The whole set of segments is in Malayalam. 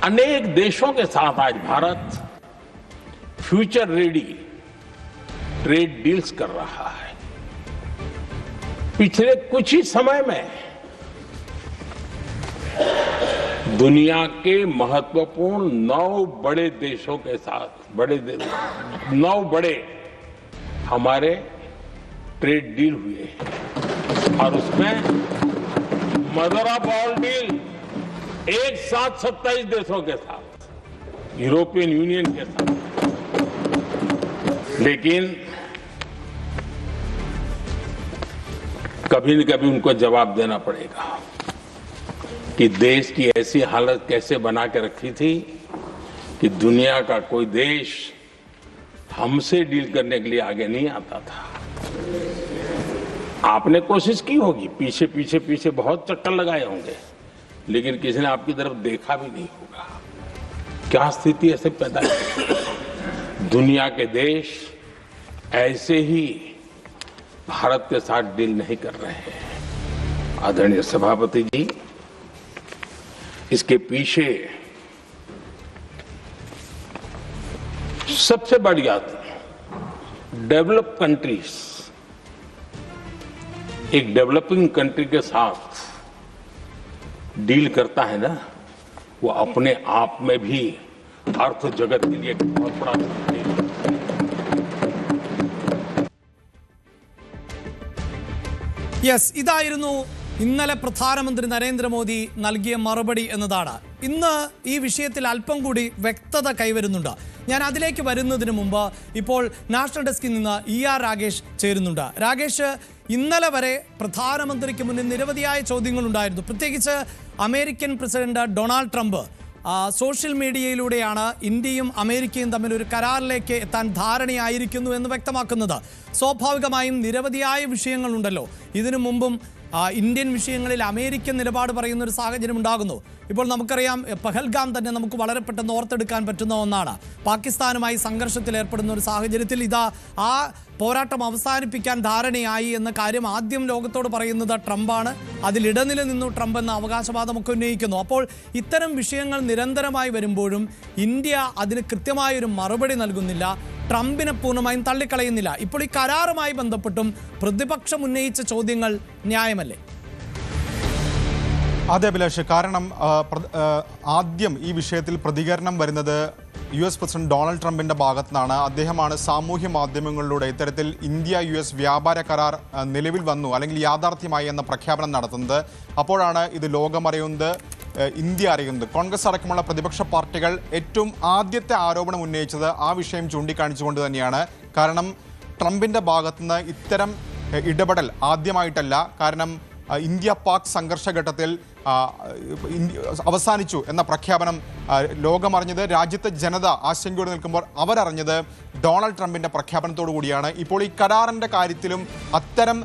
अनेक देशों के साथ आज Bharat future ready trade deals कर रहा है। पिछले कुछ ही समय में दुनिया के महत्वपूर्ण 9 बड़े देशों के साथ 9 बड़े हमारे ट्रेड डील हुए हैं और उसमें मदर ऑफ ऑल डील एक साथ 27 देशों के साथ, यूरोपियन यूनियन के साथ। लेकिन कभी न कभी उनको जवाब देना पड़ेगा कि देश की ऐसी हालत कैसे बना के रखी थी कि दुनिया का कोई देश हमसे डील करने के लिए आगे नहीं आता था। आपने कोशिश की होगी, पीछे बहुत चक्कर लगाए होंगे, लेकिन किसी ने आपकी तरफ देखा भी नहीं होगा। क्या स्थिति ऐसे पैदा है? दुनिया के देश ऐसे ही भारत के साथ डील नहीं कर रहे हैं। आदरणीय सभापति जी, इसके पीछे सबसे बड़ी बात, डेवलप कंट्रीज एक डेवलपिंग कंट्री के साथ डील करता है ना, वो अपने आप में भी अर्थ जगत के लिए एक बहुत बड़ा है। യെസ്, ഇതായിരുന്നു ഇന്നലെ പ്രധാനമന്ത്രി നരേന്ദ്രമോദി നൽകിയ മറുപടി എന്നതാണ്. ഇന്ന് ഈ വിഷയത്തിൽ അല്പം കൂടി വ്യക്തത കൈവരുന്നുണ്ട്. ഞാൻ അതിലേക്ക് വരുന്നതിന് മുമ്പ് ഇപ്പോൾ നാഷണൽ ഡെസ്കിൽ നിന്ന് ER രാഗേഷ് ചേരുന്നുണ്ട്. രാഗേഷ്, ഇന്നലെ വരെ പ്രധാനമന്ത്രിക്ക് മുന്നിൽ നിരവധിയായ ചോദ്യങ്ങളുണ്ടായിരുന്നു. പ്രത്യേകിച്ച് American president Donald Trump social മീഡിയയിലൂടെയാണ് ഇന്ത്യയും അമേരിക്കയും തമ്മിൽ ഒരു കരാറിലേക്ക് എത്താൻ ധാരണയായിരിക്കുന്നു എന്ന് വ്യക്തമാക്കുന്നത്. സ്വാഭാവികമായും നിരവധിയായ വിഷയങ്ങളുണ്ടല്ലോ. ഇതിനു മുമ്പും ഇന്ത്യൻ വിഷയങ്ങളിൽ അമേരിക്കൻ നിലപാട് പറയുന്ന ഒരു സാഹചര്യം ഉണ്ടാകുന്നു. ഇപ്പോൾ നമുക്കറിയാം, പഹൽഗാം തന്നെ നമുക്ക് വളരെ പെട്ടെന്ന് ഓർത്തെടുക്കാൻ പറ്റുന്ന ഒന്നാണ്. പാകിസ്ഥാനുമായി സംഘർഷത്തിൽ ഏർപ്പെടുന്ന ഒരു സാഹചര്യത്തിൽ ഇതാ ആ പോരാട്ടം അവസാനിപ്പിക്കാൻ ധാരണയായി എന്ന കാര്യം ആദ്യം ലോകത്തോട് പറയുന്നത് ട്രംപാണ്. അതിലിടനില നിന്നു ട്രംപ് എന്ന അവകാശവാദമൊക്കെ ഉന്നയിക്കുന്നു. അപ്പോൾ ഇത്തരം വിഷയങ്ങൾ നിരന്തരമായി വരുമ്പോഴും ഇന്ത്യ അതിന് കൃത്യമായൊരു മറുപടി നൽകുന്നില്ല, ട്രംപിനെ പൂർണ്ണമായും തള്ളിക്കളയുന്നില്ല. ഇപ്പോൾ ഈ കരാറുമായി ബന്ധപ്പെട്ടും പ്രതിപക്ഷം ഉന്നയിച്ച ചോദ്യങ്ങൾ ന്യായമല്ലേ? അതെ അഭിലാഷ്, കാരണം ആദ്യം ഈ വിഷയത്തിൽ പ്രതികരണം വരുന്നത് US പ്രസിഡന്റ് ഡൊണാൾഡ് ട്രംപിന്റെ ഭാഗത്തു നിന്നാണ്. അദ്ദേഹമാണ് സാമൂഹ്യ മാധ്യമങ്ങളിലൂടെ ഇത്തരത്തിൽ ഇന്ത്യ US വ്യാപാര കരാർ നിലവിൽ വന്നു അല്ലെങ്കിൽ യാഥാർത്ഥ്യമായി എന്ന പ്രഖ്യാപനം നടത്തുന്നത്. അപ്പോഴാണ് ഇത് ലോകമറിയുന്നത്, ഇന്ത്യ അറിയുന്നത്. കോൺഗ്രസ് അടക്കമുള്ള പ്രതിപക്ഷ പാർട്ടികൾ ഏറ്റവും ആദ്യത്തെ ആരോപണം ഉന്നയിച്ചത് ആ വിഷയം ചൂണ്ടിക്കാണിച്ചുകൊണ്ട് തന്നെയാണ്. കാരണം ട്രംപിന്റെ ഭാഗത്തുനിന്ന് ഇത്തരം ഇടപെടൽ ആദ്യമായിട്ടല്ല. കാരണം ഇന്ത്യ പാക് സംഘർഷഘട്ടത്തിൽ അവസാനിച്ചു എന്ന പ്രഖ്യാപനം ലോകമറിഞ്ഞത്, രാജ്യത്തെ ജനത ആശങ്കയോടെ നിൽക്കുമ്പോൾ അവരറിഞ്ഞത് ഡൊണാൾഡ് ട്രംപിന്റെ പ്രഖ്യാപനത്തോടു കൂടിയാണ്. ഇപ്പോൾ ഈ കരാറിന്റെ കാര്യത്തിലും അത്തരം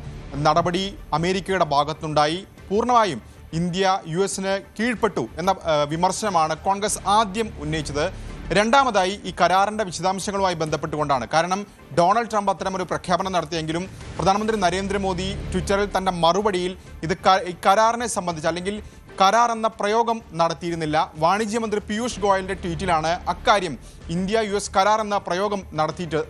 നടപടി അമേരിക്കയുടെ ഭാഗത്തുനിന്നുണ്ടായി. പൂർണ്ണമായും ഇന്ത്യ US-ന് കീഴ്പ്പെട്ടു എന്ന വിമർശനമാണ് കോൺഗ്രസ് ആദ്യം ഉന്നയിച്ചത്. രണ്ടാമതായി ഈ കരാറിൻ്റെ വിശദാംശങ്ങളുമായി ബന്ധപ്പെട്ടുകൊണ്ടാണ്. കാരണം ഡൊണാൾഡ് ട്രംപ് അത്തരമൊരു പ്രഖ്യാപനം നടത്തിയെങ്കിലും പ്രധാനമന്ത്രി നരേന്ദ്രമോദി ട്വിറ്ററിൽ തൻ്റെ മറുപടിയിൽ ഈ കരാറിനെ സംബന്ധിച്ച് അല്ലെങ്കിൽ കരാർ എന്ന പ്രയോഗം നടത്തിയിരുന്നില്ല. വാണിജ്യമന്ത്രി പീയൂഷ് ഗോയലിൻ്റെ ട്വീറ്റിലാണ് അക്കാര്യം ഇന്ത്യ US കരാർ എന്ന പ്രയോഗം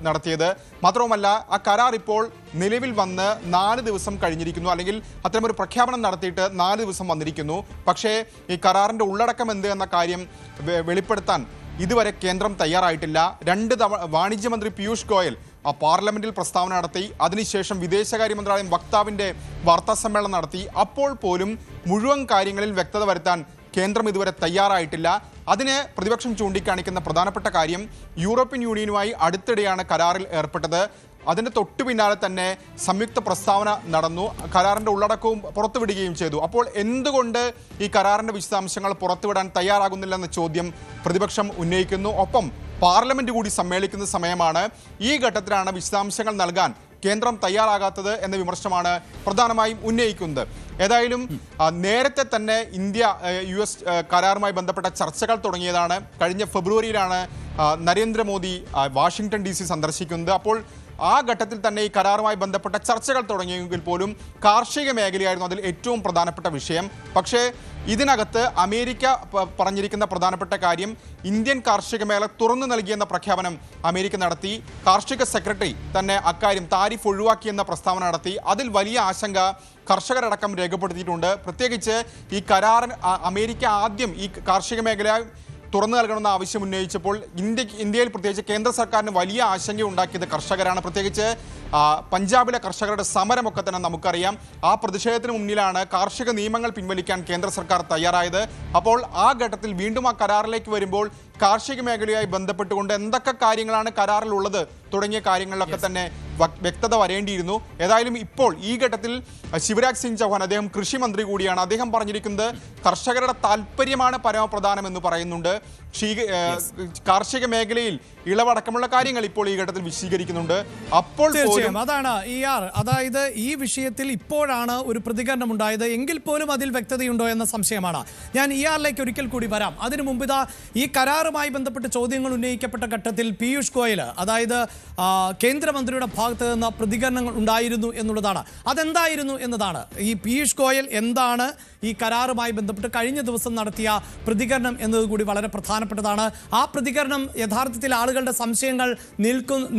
നടത്തിയത്. മാത്രവുമല്ല, ആ കരാർ ഇപ്പോൾ നിലവിൽ വന്ന് 4 ദിവസം കഴിഞ്ഞിരിക്കുന്നു, അല്ലെങ്കിൽ അത്തരമൊരു പ്രഖ്യാപനം നടത്തിയിട്ട് 4 ദിവസം വന്നിരിക്കുന്നു. പക്ഷേ ഈ കരാറിൻ്റെ ഉള്ളടക്കം എന്ത് എന്ന കാര്യം വെളിപ്പെടുത്താൻ ഇതുവരെ കേന്ദ്രം തയ്യാറായിട്ടില്ല. 2 തവണ വാണിജ്യമന്ത്രി പീയൂഷ് ഗോയൽ പാർലമെന്റിൽ പ്രസ്താവന നടത്തി. അതിനുശേഷം വിദേശകാര്യ മന്ത്രാലയം വക്താവിൻ്റെ വാർത്താ സമ്മേളനം നടത്തി. അപ്പോൾ പോലും മുഴുവൻ കാര്യങ്ങളിൽ വ്യക്തത വരുത്താൻ കേന്ദ്രം ഇതുവരെ തയ്യാറായിട്ടില്ല. അതിന് പ്രതിപക്ഷം ചൂണ്ടിക്കാണിക്കുന്ന പ്രധാനപ്പെട്ട കാര്യം, യൂറോപ്യൻ യൂണിയനുമായി അടുത്തിടെയാണ് കരാറിൽ ഏർപ്പെട്ടത്. അതിൻ്റെ തൊട്ടു പിന്നാലെ തന്നെ സംയുക്ത പ്രസ്താവന നടന്നു, കരാറിൻ്റെ ഉള്ളടക്കവും പുറത്തുവിടുകയും ചെയ്തു. അപ്പോൾ എന്തുകൊണ്ട് ഈ കരാറിൻ്റെ വിശദാംശങ്ങൾ പുറത്തുവിടാൻ തയ്യാറാകുന്നില്ലെന്ന ചോദ്യം പ്രതിപക്ഷം ഉന്നയിക്കുന്നു. ഒപ്പം പാർലമെന്റ് കൂടി സമ്മേളിക്കുന്ന സമയമാണ്. ഈ ഘട്ടത്തിലാണ് വിശദാംശങ്ങൾ നൽകാൻ കേന്ദ്രം തയ്യാറാകാത്തത് എന്ന വിമർശനമാണ് പ്രധാനമായും ഉന്നയിക്കുന്നത്. ഏതായാലും നേരത്തെ തന്നെ ഇന്ത്യ US കരാറുമായി ബന്ധപ്പെട്ട ചർച്ചകൾ തുടങ്ങിയതാണ്. കഴിഞ്ഞ ഫെബ്രുവരിയിലാണ് നരേന്ദ്രമോദി വാഷിംഗ്ടൺ DC സന്ദർശിക്കുന്നത്. അപ്പോൾ ആ ഘട്ടത്തിൽ തന്നെ ഈ കരാറുമായി ബന്ധപ്പെട്ട ചർച്ചകൾ തുടങ്ങിയെങ്കിൽ പോലും കാർഷിക മേഖലയായിരുന്നു അതിൽ ഏറ്റവും പ്രധാനപ്പെട്ട വിഷയം. പക്ഷേ ഇതിനകത്ത് അമേരിക്ക പറഞ്ഞിരിക്കുന്ന പ്രധാനപ്പെട്ട കാര്യം ഇന്ത്യൻ കാർഷിക മേഖല തുറന്നു നൽകിയെന്ന പ്രഖ്യാപനം അമേരിക്ക നടത്തി. കാർഷിക സെക്രട്ടറി തന്നെ അക്കാര്യം താരിഫ് ഒഴിവാക്കിയെന്ന പ്രസ്താവന നടത്തി. അതിൽ വലിയ ആശങ്ക കർഷകരടക്കം രേഖപ്പെടുത്തിയിട്ടുണ്ട്. പ്രത്യേകിച്ച് ഈ കരാറിന് അമേരിക്ക ആദ്യം ഈ കാർഷിക മേഖല തുറന്നു നൽകണമെന്ന ആവശ്യം ഉന്നയിച്ചപ്പോൾ ഇന്ത്യയിൽ പ്രത്യേകിച്ച് കേന്ദ്ര സർക്കാരിന് വലിയ ആശങ്ക ഉണ്ടാക്കിയത് കർഷകരാണ്. പ്രത്യേകിച്ച് പഞ്ചാബിലെ കർഷകരുടെ സമരമൊക്കെ തന്നെ നമുക്കറിയാം. ആ പ്രതിഷേധത്തിന് മുന്നിലാണ് കാർഷിക നിയമങ്ങൾ പിൻവലിക്കാൻ കേന്ദ്ര സർക്കാർ തയ്യാറായത്. അപ്പോൾ ആ ഘട്ടത്തിൽ വീണ്ടും ആ കരാറിലേക്ക് വരുമ്പോൾ കാർഷിക മേഖലയുമായി ബന്ധപ്പെട്ടുകൊണ്ട് എന്തൊക്കെ കാര്യങ്ങളാണ് കരാറിലുള്ളത് തുടങ്ങിയ കാര്യങ്ങളിലൊക്കെ തന്നെ വ്യക്തത വരേണ്ടിയിരുന്നു. ഏതായാലും ഇപ്പോൾ ഈ ഘട്ടത്തിൽ ശിവരാജ് സിംഗ് ചൗഹാൻ, അദ്ദേഹം കൃഷി മന്ത്രി കൂടിയാണ്, അദ്ദേഹം പറഞ്ഞിരിക്കുന്നത് കർഷകരുടെ താല്പര്യമാണ് പരമപ്രധാനം എന്ന് പറയുന്നുണ്ട്. കാർഷിക മേഖലയിൽ ഇളവടക്കമുള്ള കാര്യങ്ങൾ ഇപ്പോൾ ഈ ഘട്ടത്തിൽ വിശദീകരിക്കുന്നുണ്ട്. അപ്പോൾ അതാണ് അതായത് ഈ വിഷയത്തിൽ ഇപ്പോഴാണ് ഒരു പ്രതികരണം ഉണ്ടായത് എങ്കിൽ പോലും അതിൽ വ്യക്തതയുണ്ടോ എന്ന സംശയമാണ്. ഞാൻ ലേക്ക് ഒരിക്കൽ കൂടി വരാം. അതിനു മുമ്പ് ഈ കരാറുമായി ബന്ധപ്പെട്ട് ചോദ്യങ്ങൾ ഉന്നയിക്കപ്പെട്ട ഘട്ടത്തിൽ പീയൂഷ് ഗോയൽ, അതായത് കേന്ദ്രമന്ത്രിയുടെ ഭാഗത്ത് നിന്ന് പ്രതികരണങ്ങൾ ഉണ്ടായിരുന്നു എന്നുള്ളതാണ്. അതെന്തായിരുന്നു എന്നതാണ് ഈ പീയൂഷ് ഗോയൽ എന്താണ് ഈ കരാറുമായി ബന്ധപ്പെട്ട് കഴിഞ്ഞ ദിവസം നടത്തിയ പ്രതികരണം എന്നത് കൂടി വളരെ പ്രധാനപ്പെട്ടതാണ്. ആ പ്രതികരണം യഥാർത്ഥത്തിൽ ആളുകളുടെ സംശയങ്ങൾ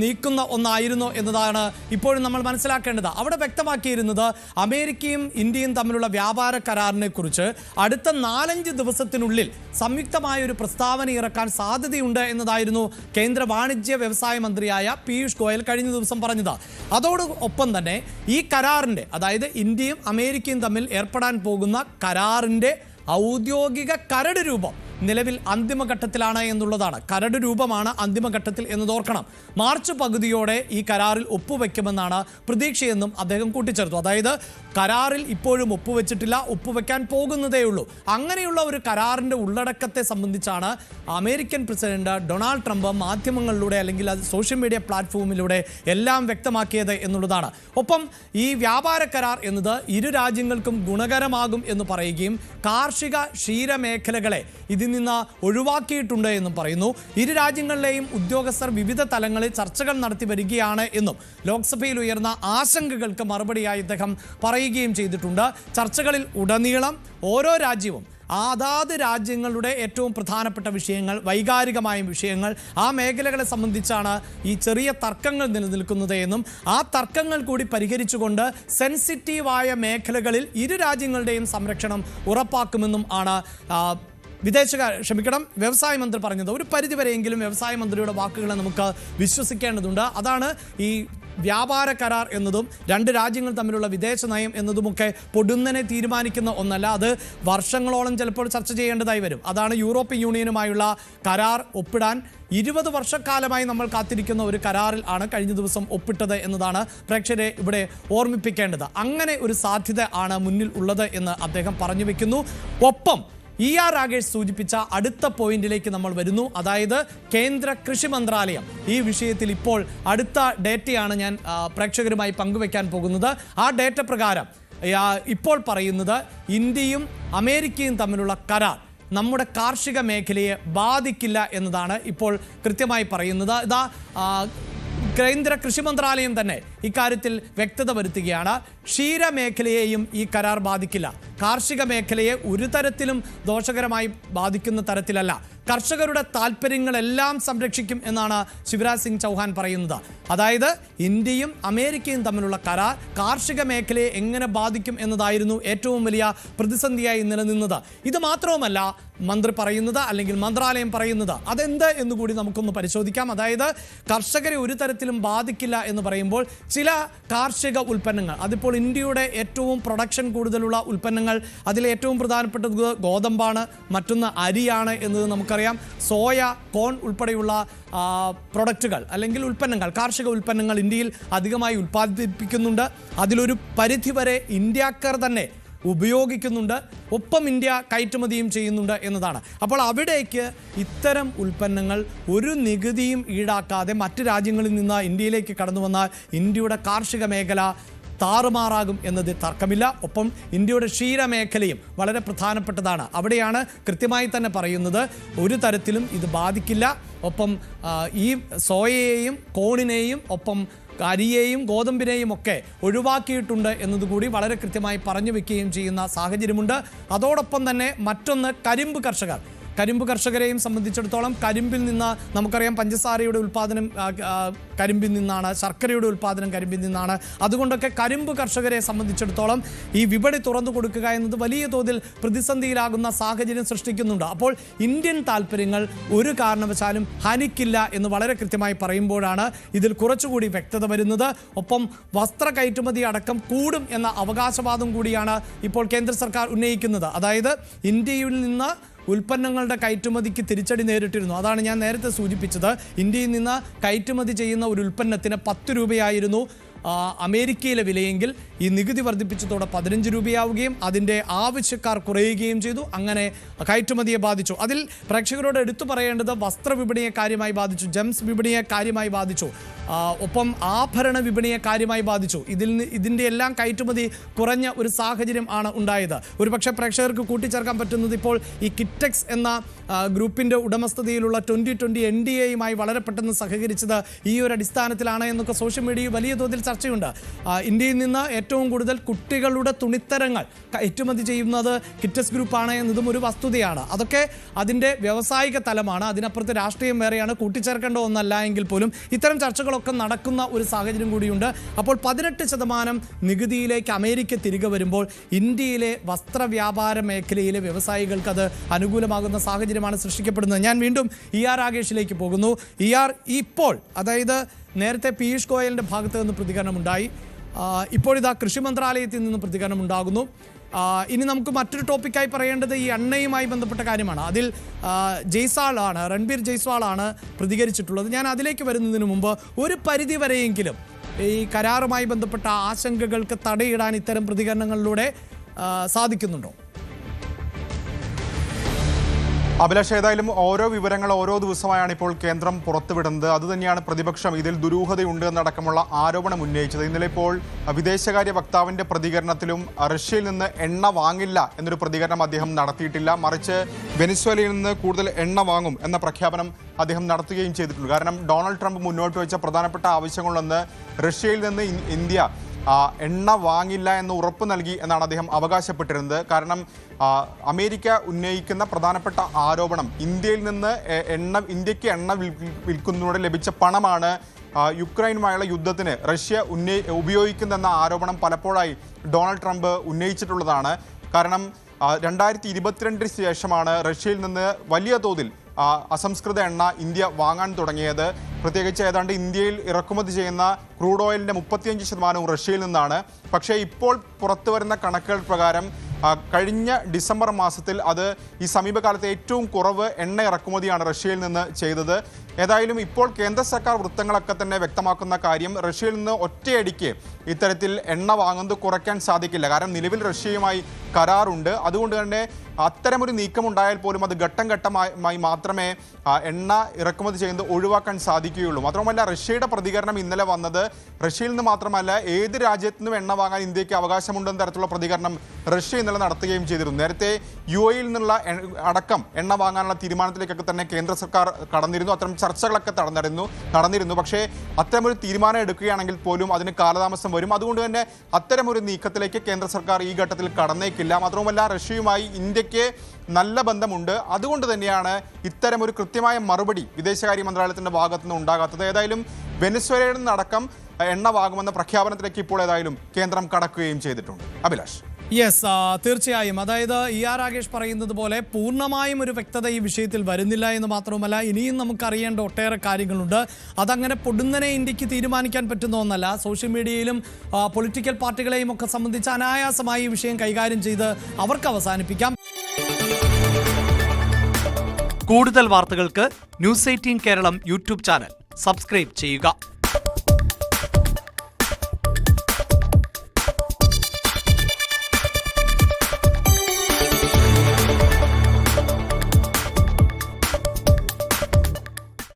നീക്കുന്ന ഒന്നായിരുന്നു എന്നതാണ് ഇപ്പോഴും നമ്മൾ മനസ്സിലാക്കേണ്ടത്. അവിടെ വ്യക്തമാക്കിയിരുന്നത് അമേരിക്കയും ഇന്ത്യയും തമ്മിലുള്ള വ്യാപാര കരാറിനെ കുറിച്ച് അടുത്ത 4-5 ദിവസത്തിനുള്ളിൽ സംയുക്തമായ ഒരു പ്രസ്താവന ഇറക്കാൻ സാധ്യതയുണ്ട് എന്നതായിരുന്നു കേന്ദ്ര വാണിജ്യ വ്യവസായ മന്ത്രിയായ പീയൂഷ് ഗോയൽ കഴിഞ്ഞ ദിവസം പറഞ്ഞത്. അതോടൊപ്പം തന്നെ ഈ കരാറിന്റെ, അതായത് ഇന്ത്യയും അമേരിക്കയും തമ്മിൽ ഏർപ്പെടാൻ പോകുന്ന കരാറിന്റെ ഔദ്യോഗിക കരട് രൂപം നിലവിൽ അന്തിമഘട്ടത്തിലാണ് എന്നുള്ളതാണ്. കരട് രൂപമാണ് അന്തിമഘട്ടത്തിൽ എന്നതോർക്കണം. മാർച്ച് പകുതിയോടെ ഈ കരാറിൽ ഒപ്പുവെക്കുമെന്നാണ് പ്രതീക്ഷയെന്നും അദ്ദേഹം കൂട്ടിച്ചേർത്തു. അതായത് കരാറിൽ ഇപ്പോഴും ഒപ്പുവെച്ചിട്ടില്ല, ഒപ്പുവെക്കാൻ പോകുന്നതേ ഉള്ളൂ. അങ്ങനെയുള്ള ഒരു കരാറിൻ്റെ ഉള്ളടക്കത്തെ സംബന്ധിച്ചാണ് അമേരിക്കൻ പ്രസിഡന്റ് ഡൊണാൾഡ് ട്രംപ് മാധ്യമങ്ങളിലൂടെ അല്ലെങ്കിൽ സോഷ്യൽ മീഡിയ പ്ലാറ്റ്ഫോമിലൂടെ എല്ലാം വ്യക്തമാക്കിയത് എന്നുള്ളതാണ്. ഒപ്പം ഈ വ്യാപാര കരാർ എന്നത് ഇരു രാജ്യങ്ങൾക്കും ഗുണകരമാകും എന്ന് പറയുകയും കാർഷിക ക്ഷീരമേഖലകളെ ഇതിൽ നിന്ന് ഒഴിവാക്കിയിട്ടുണ്ട് എന്നും പറയുന്നു. ഇരു രാജ്യങ്ങളിലെയും ഉദ്യോഗസ്ഥർ വിവിധ തലങ്ങളിൽ ചർച്ചകൾ നടത്തി വരികയാണ് എന്നും ലോക്സഭയിൽ ഉയർന്ന ആശങ്കകൾക്ക് മറുപടിയായി അദ്ദേഹം പറയുകയും ചെയ്തിട്ടുണ്ട്. ചർച്ചകളിൽ ഉടനീളം ഓരോ രാജ്യവും അതാത് രാജ്യങ്ങളുടെ ഏറ്റവും പ്രധാനപ്പെട്ട വിഷയങ്ങൾ, വൈകാരികമായ വിഷയങ്ങൾ, ആ മേഖലകളെ സംബന്ധിച്ചാണ് ഈ ചെറിയ തർക്കങ്ങൾ നിലനിൽക്കുന്നത് എന്നും ആ തർക്കങ്ങൾ കൂടി പരിഹരിച്ചുകൊണ്ട് സെൻസിറ്റീവായ മേഖലകളിൽ ഇരു രാജ്യങ്ങളുടെയും സംരക്ഷണം ഉറപ്പാക്കുമെന്നും ആണ് വ്യവസായ മന്ത്രി പറഞ്ഞത്. ഒരു പരിധിവരെയെങ്കിലും വ്യവസായ മന്ത്രിയുടെ വാക്കുകളെ നമുക്ക് വിശ്വസിക്കേണ്ടതുണ്ട്. അതാണ് ഈ വ്യാപാര കരാർ എന്നതും രണ്ട് രാജ്യങ്ങൾ തമ്മിലുള്ള വിദേശ നയം എന്നതുമൊക്കെ പൊടുന്നനെ തീരുമാനിക്കുന്ന ഒന്നല്ല. അത് വർഷങ്ങളോളം ചിലപ്പോൾ ചർച്ച ചെയ്യേണ്ടതായി വരും. അതാണ് യൂറോപ്യൻ യൂണിയനുമായുള്ള കരാർ ഒപ്പിടാൻ 20 വർഷക്കാലമായി നമ്മൾ കാത്തിരിക്കുന്ന ഒരു കരാറിൽ ആണ് കഴിഞ്ഞ ദിവസം ഒപ്പിട്ടത് എന്നതാണ് പ്രേക്ഷകരെ ഇവിടെ ഓർമ്മിപ്പിക്കേണ്ടത്. അങ്ങനെ ഒരു സാധ്യത ആണ് മുന്നിൽ ഉള്ളത് എന്ന് അദ്ദേഹം പറഞ്ഞു വെക്കുന്നു. ഒപ്പം രാകേഷ് സൂചിപ്പിച്ച അടുത്ത പോയിന്റിലേക്ക് നമ്മൾ വരുന്നു. അതായത് കേന്ദ്ര കൃഷി മന്ത്രാലയം ഈ വിഷയത്തിൽ ഇപ്പോൾ അടുത്ത ഡേറ്റയാണ് ഞാൻ പ്രേക്ഷകരുമായി പങ്കുവെക്കാൻ പോകുന്നത്. ആ ഡേറ്റ പ്രകാരം ഇപ്പോൾ പറയുന്നത് ഇന്ത്യയും അമേരിക്കയും തമ്മിലുള്ള കരാർ നമ്മുടെ കാർഷിക മേഖലയെ ബാധിക്കില്ല എന്നതാണ് ഇപ്പോൾ കൃത്യമായി പറയുന്നത്. കേന്ദ്ര കൃഷി മന്ത്രാലയം തന്നെ ഇക്കാര്യത്തിൽ വ്യക്തത വരുത്തുകയാണ്. ക്ഷീരമേഖലയെയും ഈ കരാർ ബാധിക്കില്ല. കാർഷിക മേഖലയെ ഒരു തരത്തിലും ദോഷകരമായി ബാധിക്കുന്ന തരത്തിലല്ല. കർഷകരുടെ താല്പര്യങ്ങളെല്ലാം സംരക്ഷിക്കും എന്നാണ് ശിവരാജ് സിംഗ് ചൗഹാൻ പറയുന്നത്. അതായത് ഇന്ത്യയും അമേരിക്കയും തമ്മിലുള്ള കരാർ കാർഷിക മേഖലയെ എങ്ങനെ ബാധിക്കും എന്നതായിരുന്നു ഏറ്റവും വലിയ പ്രതിസന്ധിയായി നിലനിന്നത്. ഇത് മാത്രവുമല്ല മന്ത്രി പറയുന്നത്, അല്ലെങ്കിൽ മന്ത്രാലയം പറയുന്നത്. അതെന്ത് എന്നുകൂടി നമുക്കൊന്ന് പരിശോധിക്കാം. അതായത് കർഷകരെ ഒരു തരത്തിലും ബാധിക്കില്ല എന്ന് പറയുമ്പോൾ ചില കാർഷിക ഉൽപ്പന്നങ്ങൾ, അതിപ്പോൾ ഇന്ത്യയുടെ ഏറ്റവും പ്രൊഡക്ഷൻ കൂടുതലുള്ള ഉൽപ്പന്നങ്ങൾ, അതിൽ ഏറ്റവും പ്രധാനപ്പെട്ടത് ഗോതമ്പാണ്, മറ്റൊന്ന് അരിയാണ് എന്നത് നമുക്കറിയാം. സോയ, കോൺ ഉൾപ്പെടെയുള്ള പ്രൊഡക്റ്റുകൾ അല്ലെങ്കിൽ ഉൽപ്പന്നങ്ങൾ, കാർഷിക ഉൽപ്പന്നങ്ങൾ ഇന്ത്യയിൽ അധികമായി ഉൽപ്പാദിപ്പിക്കുന്നുണ്ട്. അതിലൊരു പരിധിവരെ ഇന്ത്യക്കാർ തന്നെ ഉപയോഗിക്കുന്നുണ്ട്. ഒപ്പം ഇന്ത്യ കയറ്റുമതിയും ചെയ്യുന്നുണ്ട് എന്നതാണ്. അപ്പോൾ അവിടേക്ക് ഇത്തരം ഉൽപ്പന്നങ്ങൾ ഒരു നികുതിയും ഈടാക്കാതെ മറ്റ് രാജ്യങ്ങളിൽ നിന്ന് ഇന്ത്യയിലേക്ക് കടന്നു വന്നാൽ ഇന്ത്യയുടെ കാർഷിക മേഖല താറുമാറാകും എന്നതിൽ തർക്കമില്ല. ഒപ്പം ഇന്ത്യയുടെ ക്ഷീരമേഖലയും വളരെ പ്രധാനപ്പെട്ടതാണ്. അവിടെയാണ് കൃത്യമായി തന്നെ പറയുന്നത് ഒരു തരത്തിലും ഇത് ബാധിക്കില്ല. ഒപ്പം ഈ സോയയെയും കോണിനെയും ഒപ്പം അരിയെയും ഗോതമ്പിനെയും ഒക്കെ ഒഴിവാക്കിയിട്ടുണ്ട് എന്നതുകൂടി വളരെ കൃത്യമായി പറഞ്ഞു വെക്കുകയും ചെയ്യുന്ന സാഹചര്യമുണ്ട്. അതോടൊപ്പം തന്നെ മറ്റൊന്ന് കരിമ്പ് കർഷകരെയും സംബന്ധിച്ചിടത്തോളം കരിമ്പിൽ നിന്ന് നമുക്കറിയാം പഞ്ചസാരയുടെ ഉൽപ്പാദനം കരിമ്പിൽ നിന്നാണ്, ശർക്കരയുടെ ഉൽപ്പാദനം കരിമ്പിൽ നിന്നാണ്. അതുകൊണ്ടൊക്കെ കരിമ്പ് കർഷകരെ സംബന്ധിച്ചിടത്തോളം ഈ വിപണി തുറന്നു കൊടുക്കുക എന്നത് വലിയ തോതിൽ പ്രതിസന്ധിയിലാകുന്ന സാഹചര്യം സൃഷ്ടിക്കുന്നുണ്ട്. അപ്പോൾ ഇന്ത്യൻ താല്പര്യങ്ങൾ ഒരു കാരണവശാലും ഹനിക്കില്ല എന്ന് വളരെ കൃത്യമായി പറയുമ്പോഴാണ് ഇതിൽ കുറച്ചുകൂടി വ്യക്തത വരുന്നത്. ഒപ്പം വസ്ത്ര കയറ്റുമതി അടക്കം കൂടും എന്ന അവകാശവാദം കൂടിയാണ് ഇപ്പോൾ കേന്ദ്ര സർക്കാർ ഉന്നയിക്കുന്നത്. അതായത് ഇന്ത്യയിൽ നിന്ന് ഉൽപ്പന്നങ്ങളുടെ കയറ്റുമതിക്ക് തിരിച്ചടി നേരിട്ടിരുന്നു. അതാണ് ഞാൻ നേരത്തെ സൂചിപ്പിച്ചത്. ഇന്ത്യയിൽ നിന്ന് കയറ്റുമതി ചെയ്യുന്ന ഒരു ഉൽപ്പന്നത്തിന് 10 രൂപയായിരുന്നു അമേരിക്കയിലെ വിലയെങ്കിൽ ഈ നികുതി വർദ്ധിപ്പിച്ചതോടെ 15 രൂപയാവുകയും അതിൻ്റെ ആവശ്യക്കാർ കുറയുകയും ചെയ്തു. അങ്ങനെ കയറ്റുമതിയെ ബാധിച്ചു. അതിൽ പ്രേക്ഷകരോട് എടുത്തു പറയേണ്ടത് വസ്ത്രവിപണിയെ കാര്യമായി ബാധിച്ചു, ജെംസ് വിപണിയെ കാര്യമായി ബാധിച്ചു, ഒപ്പം ആഭരണ വിപണിയെ കാര്യമായി ബാധിച്ചു. ഇതിൻ്റെ എല്ലാം കയറ്റുമതി കുറഞ്ഞ ഒരു സാഹചര്യം ആണ് ഉണ്ടായത്. ഒരുപക്ഷെ പ്രേക്ഷകർക്ക് കൂട്ടിച്ചേർക്കാൻ പറ്റുന്നത് ഇപ്പോൾ ഈ കിറ്റെക്സ് എന്ന ഗ്രൂപ്പിൻ്റെ ഉടമസ്ഥതയിലുള്ള 2020 NDAയുമായി വളരെ പെട്ടെന്ന് സഹകരിച്ചത് ഈ ഒരു അടിസ്ഥാനത്തിലാണ് എന്നൊക്കെ സോഷ്യൽ മീഡിയയിൽ വലിയ തോതിൽ ചർച്ചയുണ്ട്. ഇന്ത്യയിൽ നിന്ന് ഏറ്റവും കൂടുതൽ കുട്ടികളുടെ തുണിത്തരങ്ങൾ കയറ്റുമതി ചെയ്യുന്നത് കിറ്റെക്സ് ഗ്രൂപ്പാണ് എന്നതും ഒരു വസ്തുതയാണ്. അതൊക്കെ അതിൻ്റെ വ്യാവസായിക തലമാണ്. അതിനപ്പുറത്ത് രാഷ്ട്രീയം വേറെയാണ്, കൂട്ടിച്ചേർക്കേണ്ട ഒന്നല്ല എങ്കിൽ പോലും ഇത്തരം ചർച്ചകളൊക്കെ നടക്കുന്ന ഒരു സാഹചര്യം കൂടിയുണ്ട്. അപ്പോൾ 18% നികുതിയിലേക്ക് അമേരിക്ക തിരികെ വരുമ്പോൾ ഇന്ത്യയിലെ വസ്ത്രവ്യാപാര മേഖലയിലെ വ്യവസായികൾക്ക് അത് അനുകൂലമാകുന്ന സാഹചര്യമാണ് സൃഷ്ടിക്കപ്പെടുന്നത്. ഞാൻ വീണ്ടും ER രാഗേഷിലേക്ക് പോകുന്നു. ER ഇപ്പോൾ അതായത് നേരത്തെ പീയൂഷ് ഗോയലിൻ്റെ ഭാഗത്ത് നിന്ന് പ്രതികരണമുണ്ടായി, ഇപ്പോഴിതാ കൃഷി മന്ത്രാലയത്തിൽ നിന്ന് പ്രതികരണം ഉണ്ടാകുന്നു. ഇനി നമുക്ക് മറ്റൊരു ടോപ്പിക്കായി പറയേണ്ടത് ഈ എണ്ണയുമായി ബന്ധപ്പെട്ട കാര്യമാണ്. അതിൽ രൺബീർ ജയ്സ്വാളാണ് പ്രതികരിച്ചിട്ടുള്ളത്. ഞാൻ അതിലേക്ക് വരുന്നതിന് മുമ്പ് ഒരു പരിധി വരെയെങ്കിലും ഈ കരാറുമായി ബന്ധപ്പെട്ട ആശങ്കകൾക്ക് തടയിടാൻ ഇത്തരം പ്രതികരണങ്ങളിലൂടെ സാധിക്കുന്നുണ്ടോ? അഭിലാഷ്, ഏതായാലും ഓരോ വിവരങ്ങൾ ഓരോ ദിവസമായാണ് ഇപ്പോൾ കേന്ദ്രം പുറത്തുവിടുന്നത്. അതുതന്നെയാണ് പ്രതിപക്ഷം ഇതിൽ ദുരൂഹതയുണ്ട് എന്നടക്കമുള്ള ആരോപണം ഉന്നയിച്ചത്. ഇന്നലെ ഇപ്പോൾ വിദേശകാര്യ വക്താവിൻ്റെ പ്രതികരണത്തിലും റഷ്യയിൽ നിന്ന് എണ്ണ വാങ്ങില്ല എന്നൊരു പ്രതികരണം അദ്ദേഹം നടത്തിയിട്ടില്ല. മറിച്ച് വെനിസ്വേലയിൽ നിന്ന് കൂടുതൽ എണ്ണ വാങ്ങും എന്ന പ്രഖ്യാപനം അദ്ദേഹം നടത്തുകയും ചെയ്തിട്ടുണ്ട്. കാരണം ഡൊണാൾഡ് ട്രംപ് മുന്നോട്ട് വെച്ച പ്രധാനപ്പെട്ട ആവശ്യങ്ങളൊന്ന് റഷ്യയിൽ നിന്ന് ഇന്ത്യ എണ്ണ വാങ്ങില്ല എന്ന് ഉറപ്പ് നൽകി എന്നാണ് അദ്ദേഹം അവകാശപ്പെട്ടിരുന്നത്. കാരണം അമേരിക്ക ഉന്നയിക്കുന്ന പ്രധാനപ്പെട്ട ആരോപണം ഇന്ത്യയിൽ നിന്ന് ഇന്ത്യക്ക് എണ്ണ വിൽക്കുന്നതിലൂടെ ലഭിച്ച പണമാണ് യുക്രൈനുമായുള്ള യുദ്ധത്തിന് റഷ്യ ഉപയോഗിക്കുന്നതെന്ന ആരോപണം പലപ്പോഴായി ഡൊണാൾഡ് ട്രംപ് ഉന്നയിച്ചിട്ടുള്ളതാണ്. കാരണം 2022 ശേഷമാണ് റഷ്യയിൽ നിന്ന് വലിയ തോതിൽ അസംസ്കൃത എണ്ണ ഇന്ത്യ വാങ്ങാൻ തുടങ്ങിയത്. പ്രത്യേകിച്ച് ഏതാണ്ട് ഇന്ത്യയിൽ ഇറക്കുമതി ചെയ്യുന്ന ക്രൂഡ് ഓയിലിൻ്റെ 35% റഷ്യയിൽ നിന്നാണ്. പക്ഷേ ഇപ്പോൾ പുറത്തു വരുന്ന കണക്കുകൾ പ്രകാരം കഴിഞ്ഞ ഡിസംബർ മാസത്തിൽ അത് ഈ സമീപകാലത്തെ ഏറ്റവും കുറവ് എണ്ണ ഇറക്കുമതിയാണ് റഷ്യയിൽ നിന്ന് ചെയ്തത്. ഏതായാലും ഇപ്പോൾ കേന്ദ്ര സർക്കാർ വൃത്തങ്ങളൊക്കെ തന്നെ വ്യക്തമാക്കുന്ന കാര്യം റഷ്യയിൽ നിന്ന് ഒറ്റയടിക്ക് ഇത്തരത്തിൽ എണ്ണ വാങ്ങുന്നത് കുറയ്ക്കാൻ സാധിക്കില്ല. കാരണം നിലവിൽ റഷ്യയുമായി കരാറുണ്ട്. അതുകൊണ്ട് തന്നെ അത്തരമൊരു നീക്കമുണ്ടായാൽ പോലും അത് ഘട്ടം ഘട്ടമായി മാത്രമേ എണ്ണ ഇറക്കുമതി ചെയ്യുന്നത് ഒഴിവാക്കാൻ സാധിക്കുകയുള്ളൂ. മാത്രമല്ല റഷ്യയുടെ പ്രതികരണം ഇന്നലെ വന്നത് റഷ്യയിൽ നിന്ന് മാത്രമല്ല ഏത് രാജ്യത്തു നിന്നും എണ്ണ വാങ്ങാൻ ഇന്ത്യക്ക് അവകാശമുണ്ടെന്ന തരത്തിലുള്ള പ്രതികരണം റഷ്യ ഇന്നലെ നടത്തുകയും ചെയ്തിരുന്നു. നേരത്തെ UAE-യിൽ നിന്നുള്ള അടക്കം എണ്ണ വാങ്ങാനുള്ള തീരുമാനത്തിലേക്കൊക്കെ തന്നെ കേന്ദ്ര സർക്കാർ കടന്നിരുന്നു. അത്തരം ചർച്ചകളൊക്കെ നടന്നിരുന്നു. പക്ഷേ അത്തരമൊരു തീരുമാനം എടുക്കുകയാണെങ്കിൽ പോലും അതിന് കാലതാമസം വരും. അതുകൊണ്ട് തന്നെ അത്തരമൊരു നീക്കത്തിലേക്ക് കേന്ദ്ര സർക്കാർ ഈ ഘട്ടത്തിൽ കടന്നേക്കില്ല. മാത്രവുമല്ല റഷ്യയുമായി ഇന്ത്യക്ക് നല്ല ബന്ധമുണ്ട്. അതുകൊണ്ട് തന്നെയാണ് ഇത്തരമൊരു കൃത്യമായ മറുപടി വിദേശകാര്യ മന്ത്രാലയത്തിൻ്റെ ഭാഗത്തുനിന്ന് ഉണ്ടാകാത്തത്. ഏതായാലും വെനസ്വേലയിൽ നിന്നടക്കം എണ്ണ വാങ്ങുമെന്ന പ്രഖ്യാപനത്തിലേക്ക് ഇപ്പോൾ ഏതായാലും കേന്ദ്രം കടക്കുകയും ചെയ്തിട്ടുണ്ട്. അഭിലാഷ്. യെസ്, തീർച്ചയായും. അതായത് ER രാഗേഷ് പറയുന്നത് പോലെ പൂർണ്ണമായും ഒരു വ്യക്തത ഈ വിഷയത്തിൽ വരുന്നില്ല എന്ന് മാത്രവുമല്ല ഇനിയും നമുക്ക് അറിയേണ്ട ഒട്ടേറെ കാര്യങ്ങളുണ്ട്. അതങ്ങനെ പൊടുന്നനെ ഇന്ത്യക്ക് തീരുമാനിക്കാൻ പറ്റുന്ന ഒന്നല്ല. സോഷ്യൽ മീഡിയയിലും പൊളിറ്റിക്കൽ പാർട്ടികളെയും ഒക്കെ സംബന്ധിച്ച് അനായാസമായി ഈ വിഷയം കൈകാര്യം ചെയ്ത് അവർക്ക് അവസാനിപ്പിക്കാം. കൂടുതൽ വാർത്തകൾക്ക് News 18 Keralam YouTube channel subscribe ചെയ്യുക.